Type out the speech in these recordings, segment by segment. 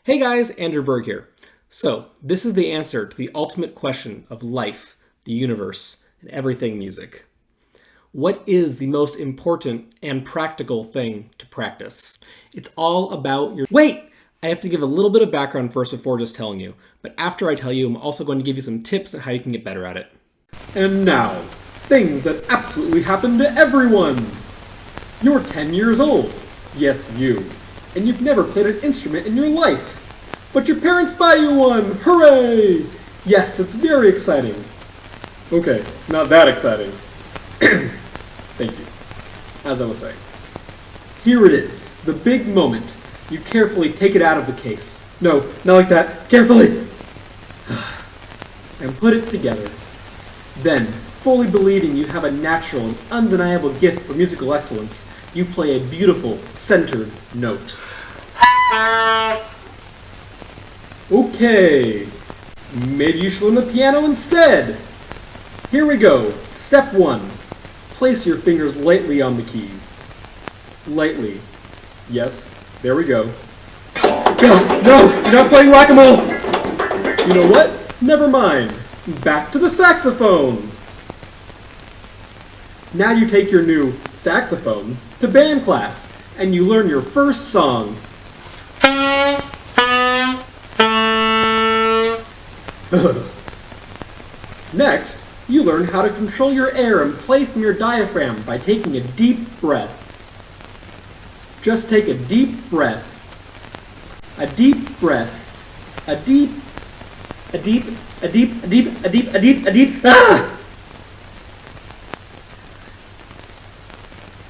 Hey guys, Andrew Berg here. So, this is the answer to the ultimate question of life, the universe, and everything music. What is the most important and practical thing to practice? It's all about your... Wait! I have to give a little bit of background first before just telling you. But after I tell you, I'm also going to give you some tips on how you can get better at it. And now, things that absolutely happen to everyone! You're 10 years old. Yes, you. And you've never played an instrument in your life. But your parents buy you one! Hooray! Yes, it's very exciting. Okay, not that exciting. Thank you. As I was saying. Here it is, the big moment. You carefully take it out of the case. No, not like that. Carefully! And put it together. Then, fully believing you have a natural and undeniable gift for musical excellence, you play a beautiful, centered note. Okay, maybe you should learn the piano instead. Here we go. Step 1. Place your fingers lightly on the keys. Lightly. Yes, there we go. No, you're not playing whack-a-mole! You know what? Never mind. Back to the saxophone. Now you take your new saxophone to band class, and you learn your first song. Next, you learn how to control your air and play from your diaphragm by taking a deep breath. Just take a deep breath. A deep breath. A deep, ah!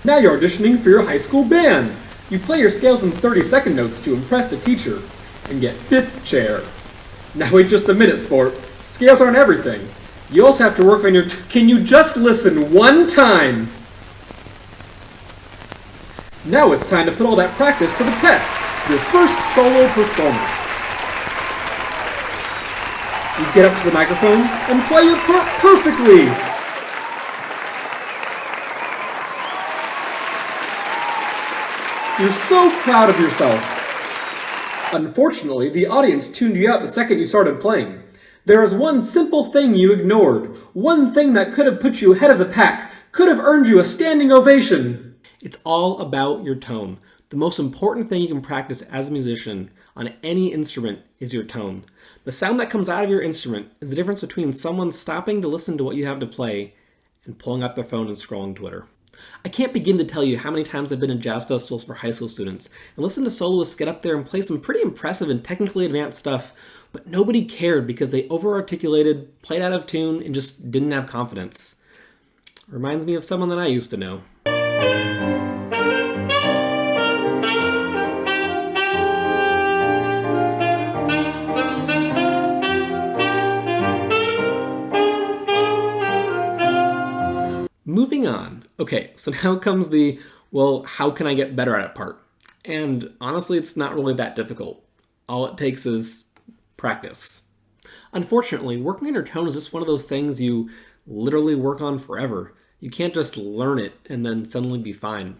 Now you're auditioning for your high school band. You play your scales in 30-second notes to impress the teacher and get 5th chair. Now wait just a minute, sport. Scales aren't everything. You also have to work on your... Can you just listen one time? Now it's time to put all that practice to the test. Your first solo performance. You get up to the microphone and play your part perfectly. You're so proud of yourself. Unfortunately, the audience tuned you out the second you started playing. There is one simple thing you ignored. One thing that could have put you ahead of the pack, could have earned you a standing ovation. It's all about your tone. The most important thing you can practice as a musician on any instrument is your tone. The sound that comes out of your instrument is the difference between someone stopping to listen to what you have to play and pulling out their phone and scrolling Twitter. I can't begin to tell you how many times I've been in jazz festivals for high school students and listened to soloists get up there and play some pretty impressive and technically advanced stuff, but nobody cared because they over-articulated, played out of tune, and just didn't have confidence. Reminds me of someone that I used to know. Moving on. Okay, so now comes the, well, how can I get better at it part? And honestly, it's not really that difficult. All it takes is practice. Unfortunately, working on your tone is just one of those things you literally work on forever. You can't just learn it and then suddenly be fine.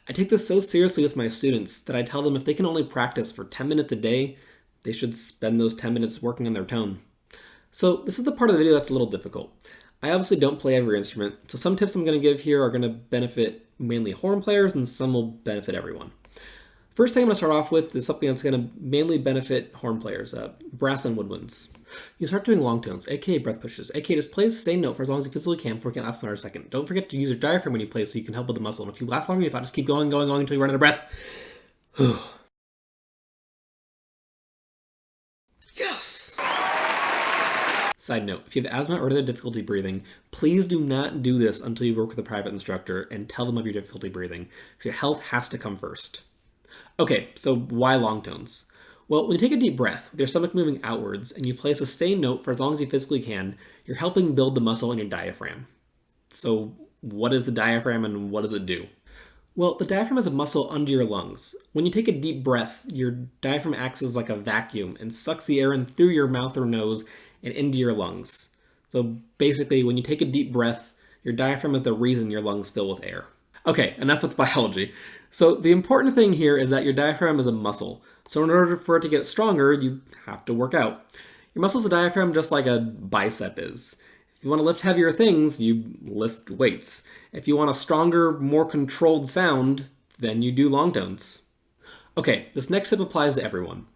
I take this so seriously with my students that I tell them if they can only practice for 10 minutes a day, they should spend those 10 minutes working on their tone. So this is the part of the video that's a little difficult. I obviously don't play every instrument, so some tips I'm going to give here are going to benefit mainly horn players and some will benefit everyone. First thing I'm going to start off with is something that's going to mainly benefit horn players, brass and woodwinds. You start doing long tones, aka breath pushes, aka just play the same note for as long as you physically can before you can last another second. Don't forget to use your diaphragm when you play so you can help with the muscle, and if you last longer than you thought, just keep going until you run out of breath. Yes! Side note, if you have asthma or other difficulty breathing, please do not do this until you work with a private instructor and tell them of your difficulty breathing, because your health has to come first. Okay, so why long tones? Well, when you take a deep breath with your stomach moving outwards and you play a sustained note for as long as you physically can, you're helping build the muscle in your diaphragm. So what is the diaphragm and what does it do? Well, the diaphragm is a muscle under your lungs. When you take a deep breath, your diaphragm acts as like a vacuum and sucks the air in through your mouth or nose and into your lungs. So basically, when you take a deep breath, your diaphragm is the reason your lungs fill with air. Okay, enough with biology. So the important thing here is that your diaphragm is a muscle. So in order for it to get stronger, you have to work out. Your muscle's a diaphragm just like a bicep is. If you want to lift heavier things, you lift weights. If you want a stronger, more controlled sound, then you do long tones. Okay, this next tip applies to everyone.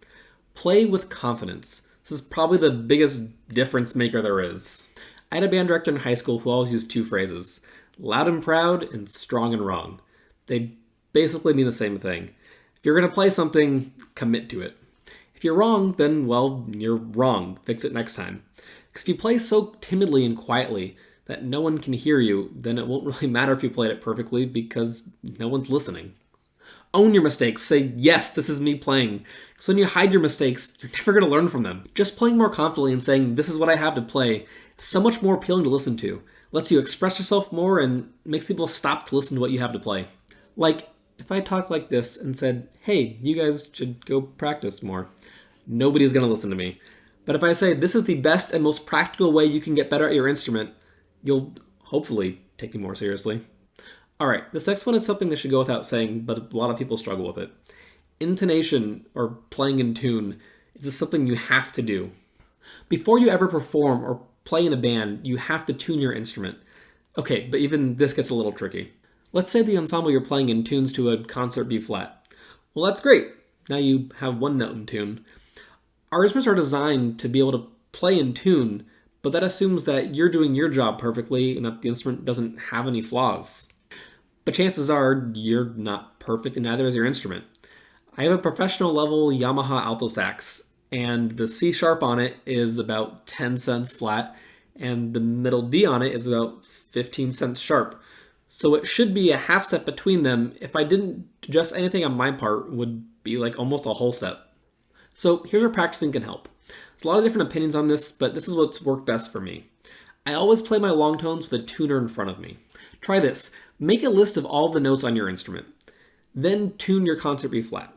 Play with confidence. This is probably the biggest difference maker there is. I had a band director in high school who always used two phrases: loud and proud and strong and wrong. They basically mean the same thing. If you're going to play something, commit to it. If you're wrong, then, well, you're wrong. Fix it next time. Because if you play so timidly and quietly that no one can hear you, then it won't really matter if you played it perfectly because no one's listening. Own your mistakes. Say, yes, this is me playing. So when you hide your mistakes, you're never going to learn from them. Just playing more confidently and saying, this is what I have to play, is so much more appealing to listen to. Lets you express yourself more and makes people stop to listen to what you have to play. Like, if I talk like this and said, hey, you guys should go practice more, nobody's going to listen to me. But if I say, this is the best and most practical way you can get better at your instrument, you'll hopefully take me more seriously. All right, this next one is something that should go without saying, but a lot of people struggle with it. Intonation, or playing in tune, is just something you have to do. Before you ever perform or play in a band, you have to tune your instrument. Okay, but even this gets a little tricky. Let's say the ensemble you're playing in tunes to a concert B flat. Well, that's great. Now you have one note in tune. Our instruments are designed to be able to play in tune, but that assumes that you're doing your job perfectly and that the instrument doesn't have any flaws. But chances are you're not perfect and neither is your instrument. I have a professional level Yamaha alto sax, and the C sharp on it is about 10 cents flat, and the middle D on it is about 15 cents sharp. So it should be a half step between them. If I didn't adjust anything on my part, would be like almost a whole step. So here's where practicing can help. There's a lot of different opinions on this, but this is what's worked best for me. I always play my long tones with a tuner in front of me. Try this. Make a list of all the notes on your instrument. Then tune your concert B flat.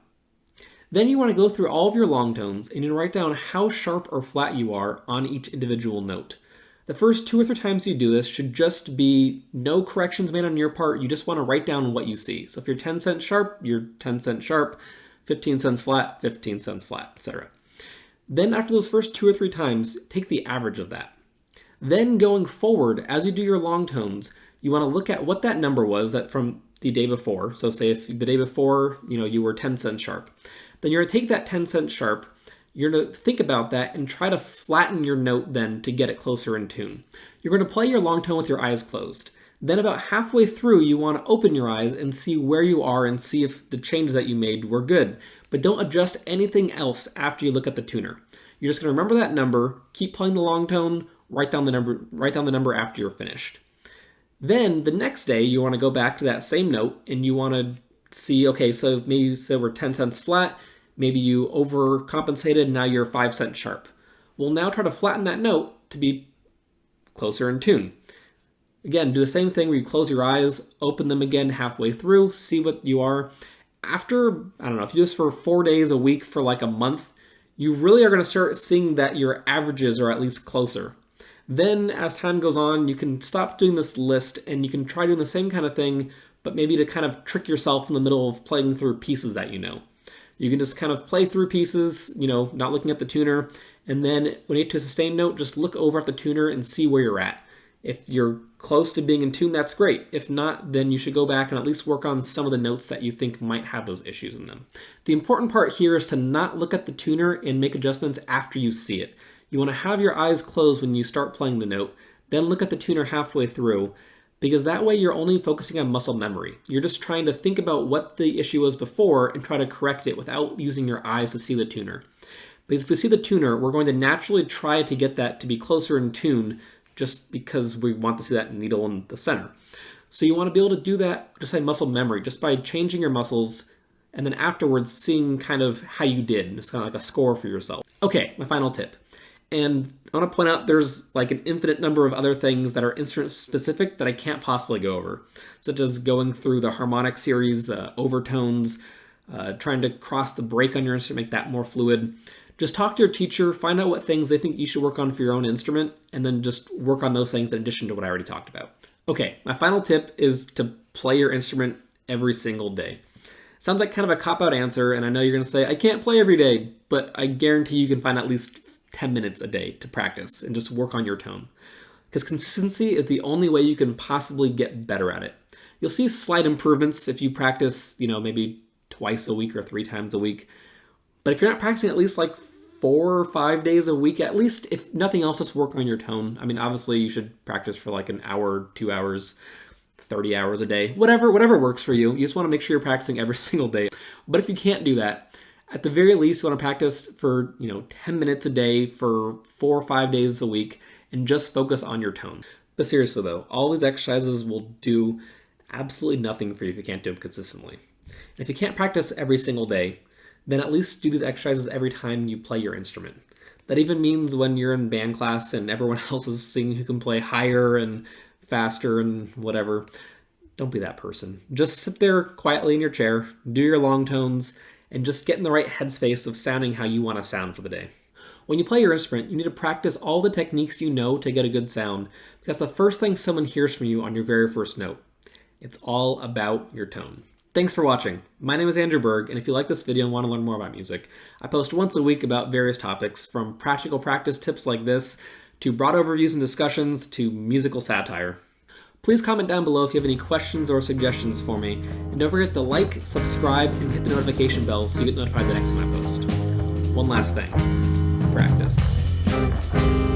Then you want to go through all of your long tones and you write down how sharp or flat you are on each individual note. The first 2 or 3 times you do this should just be no corrections made on your part. You just want to write down what you see. So if you're 10 cents sharp, you're 10 cents sharp, 15 cents flat, 15 cents flat, etc. Then after those first 2 or 3 times, take the average of that. Then going forward, as you do your long tones, you want to look at what that number was that from the day before. So say if the day before, you were 10 cents sharp. Then you're going to take that 10 cents sharp, you're going to think about that and try to flatten your note then to get it closer in tune. You're going to play your long tone with your eyes closed. Then about halfway through, you want to open your eyes and see where you are and see if the changes that you made were good. But don't adjust anything else after you look at the tuner. You're just going to remember that number, keep playing the long tone, write down the number after you're finished. Then the next day, you want to go back to that same note and you want to see, okay, so maybe you said we're 10 cents flat, maybe you overcompensated, now you're 5 cents sharp. We'll now try to flatten that note to be closer in tune. Again, do the same thing where you close your eyes, open them again halfway through, see what you are. After, if you do this for 4 days a week for like a month, you really are going to start seeing that your averages are at least closer. Then as time goes on, you can stop doing this list and you can try doing the same kind of thing, but maybe to kind of trick yourself in the middle of playing through pieces that you know. You can just kind of play through pieces, not looking at the tuner, and then when you get to a sustained note, just look over at the tuner and see where you're at. If you're close to being in tune, that's great. If not, then you should go back and at least work on some of the notes that you think might have those issues in them. The important part here is to not look at the tuner and make adjustments after you see it. You want to have your eyes closed when you start playing the note, then look at the tuner halfway through, because that way you're only focusing on muscle memory. You're just trying to think about what the issue was before and try to correct it without using your eyes to see the tuner. Because if we see the tuner, we're going to naturally try to get that to be closer in tune just because we want to see that needle in the center. So you want to be able to do that just by muscle memory, just by changing your muscles and then afterwards seeing kind of how you did. It's kind of like a score for yourself. Okay, my final tip. And I want to point out there's like an infinite number of other things that are instrument specific that I can't possibly go over, such as going through the harmonic series, overtones, trying to cross the break on your instrument, make that more fluid. Just talk to your teacher, find out what things they think you should work on for your own instrument, and then just work on those things in addition to what I already talked about. Okay, my final tip is to play your instrument every single day. Sounds like kind of a cop-out answer, and I know you're going to say, I can't play every day, but I guarantee you can find at least 10 minutes a day to practice and just work on your tone. Because consistency is the only way you can possibly get better at it. You'll see slight improvements if you practice, maybe twice a week or 3 times a week. But if you're not practicing at least like 4 or 5 days a week, at least, if nothing else, just work on your tone. I mean, obviously you should practice for like an hour, 2 hours, 30 hours a day, whatever works for you. You just want to make sure you're practicing every single day. But if you can't do that, at the very least, you want to practice for, 10 minutes a day for 4 or 5 days a week and just focus on your tone. But seriously though, all these exercises will do absolutely nothing for you if you can't do them consistently. And if you can't practice every single day, then at least do these exercises every time you play your instrument. That even means when you're in band class and everyone else is seeing who can play higher and faster and whatever. Don't be that person. Just sit there quietly in your chair, do your long tones, and just get in the right headspace of sounding how you want to sound for the day. When you play your instrument, you need to practice all the techniques you know to get a good sound, because the first thing someone hears from you on your very first note. It's all about your tone. Thanks for watching. My name is Andrew Berg, and if you like this video and want to learn more about music, I post once a week about various topics, from practical practice tips like this, to broad overviews and discussions, to musical satire. Please comment down below if you have any questions or suggestions for me, and don't forget to like, subscribe, and hit the notification bell so you get notified the next time I post. One last thing. Practice.